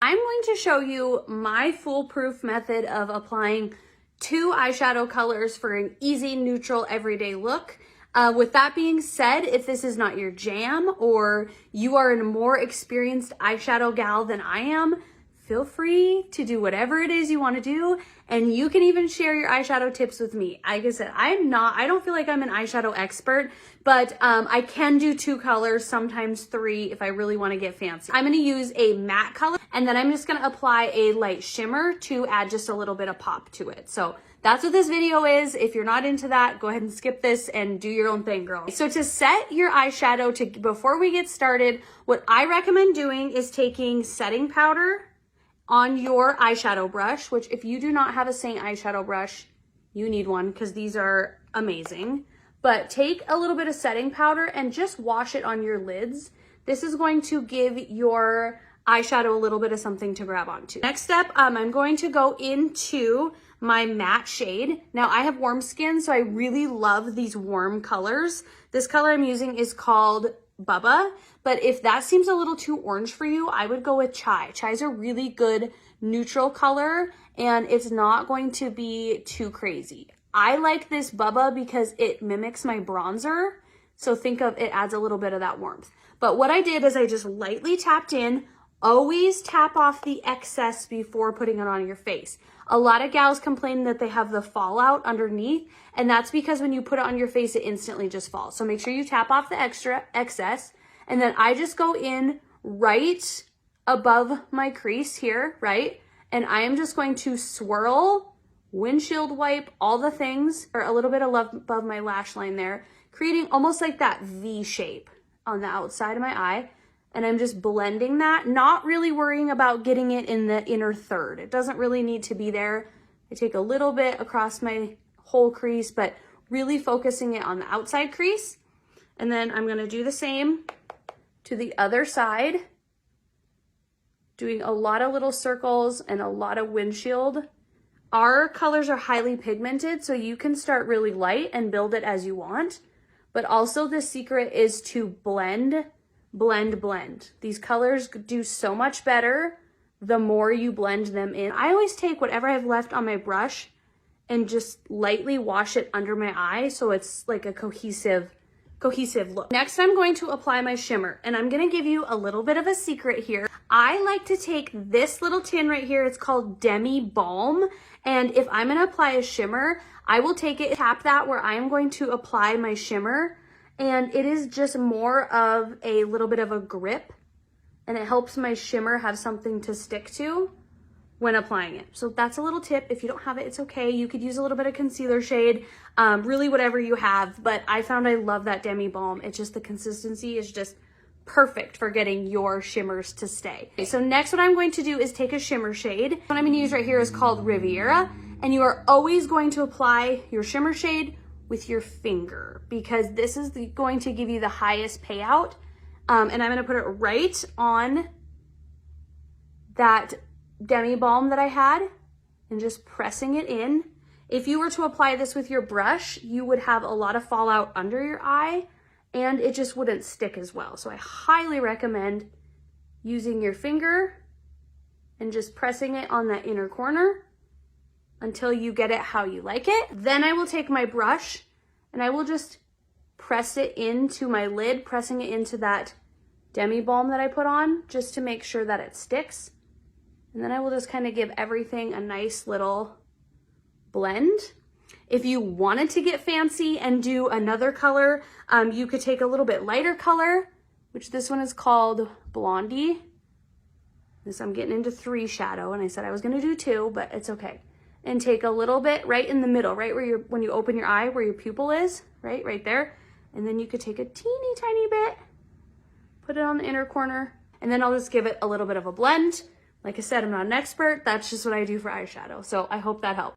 I'm going to show you my foolproof method of applying 2 eyeshadow colors for an easy, neutral, everyday look. With that being said, if this is not your jam or you are a more experienced eyeshadow gal than I am, feel free to do whatever it is you want to do, and you can even share your eyeshadow tips with me. Like I said, I don't feel like I'm an eyeshadow expert, but I can do 2 colors, sometimes 3 if I really want to get fancy. I'm going to use a matte color, and then I'm just going to apply a light shimmer to add just a little bit of pop to it. So that's what this video is. If you're not into that, go ahead and skip this and do your own thing, girl. So to set your eyeshadow, before we get started, what I recommend doing is taking setting powder on your eyeshadow brush, which if you do not have a Seint eyeshadow brush, you need one because these are amazing. But take a little bit of setting powder and just wash it on your lids. This is going to give your eyeshadow a little bit of something to grab onto. Next step, I'm going to go into my matte shade. Now I have warm skin, so I really love these warm colors. This color I'm using is called Bubba, but if that seems a little too orange for you, I would go with Chai. Chai's a really good neutral color and it's not going to be too crazy. I like this Bubba because it mimics my bronzer, so think of it adds a little bit of that warmth. But what I did is I just lightly tapped in. Always tap off the excess before putting it on your face. A lot of gals complain that they have the fallout underneath, and that's because when you put it on your face, it instantly just falls. So make sure you tap off the excess, and then I just go in right above my crease here, right? And I am just going to swirl, windshield wipe, all the things, or a little bit above my lash line there, creating almost like that V shape on the outside of my eye. And I'm just blending that, not really worrying about getting it in the inner third. It doesn't really need to be there. I take a little bit across my whole crease, but really focusing it on the outside crease. And then I'm gonna do the same to the other side, doing a lot of little circles and a lot of windshield. Our colors are highly pigmented, so you can start really light and build it as you want. But also the secret is to blend. These colors do so much better the more you blend them in. I always take whatever I have left on my brush and just lightly wash it under my eye so it's like a cohesive look. Next, I'm going to apply my shimmer, and I'm gonna give you a little bit of a secret here. I like to take this little tin right here, it's called Demi Balm, and if I'm gonna apply a shimmer, I will take it, tap that where I am going to apply my shimmer, and it is just more of a little bit of a grip, and it helps my shimmer have something to stick to when applying it. So that's a little tip. If you don't have it, it's okay. You could use a little bit of concealer shade, really whatever you have, but I found I love that Demi Balm. It's just the consistency is just perfect for getting your shimmers to stay. Okay, so next what I'm going to do is take a shimmer shade. What I'm gonna use right here is called Riviera, and you are always going to apply your shimmer shade with your finger because this is going to give you the highest payout. And I'm gonna put it right on that Demi Balm that I had and just pressing it in. If you were to apply this with your brush, you would have a lot of fallout under your eye and it just wouldn't stick as well. So I highly recommend using your finger and just pressing it on that inner corner until you get it how you like it. Then I will take my brush and I will just press it into my lid, pressing it into that Demi Balm that I put on just to make sure that it sticks. And then I will just kind of give everything a nice little blend. If you wanted to get fancy and do another color, you could take a little bit lighter color, which this one is called Blondie. This I'm getting into 3 shadow, and I said I was gonna do 2, but it's okay. And take a little bit right in the middle, right where when you open your eye, where your pupil is, right there. And then you could take a teeny tiny bit, put it on the inner corner, and then I'll just give it a little bit of a blend. Like I said, I'm not an expert. That's just what I do for eyeshadow. So I hope that helped.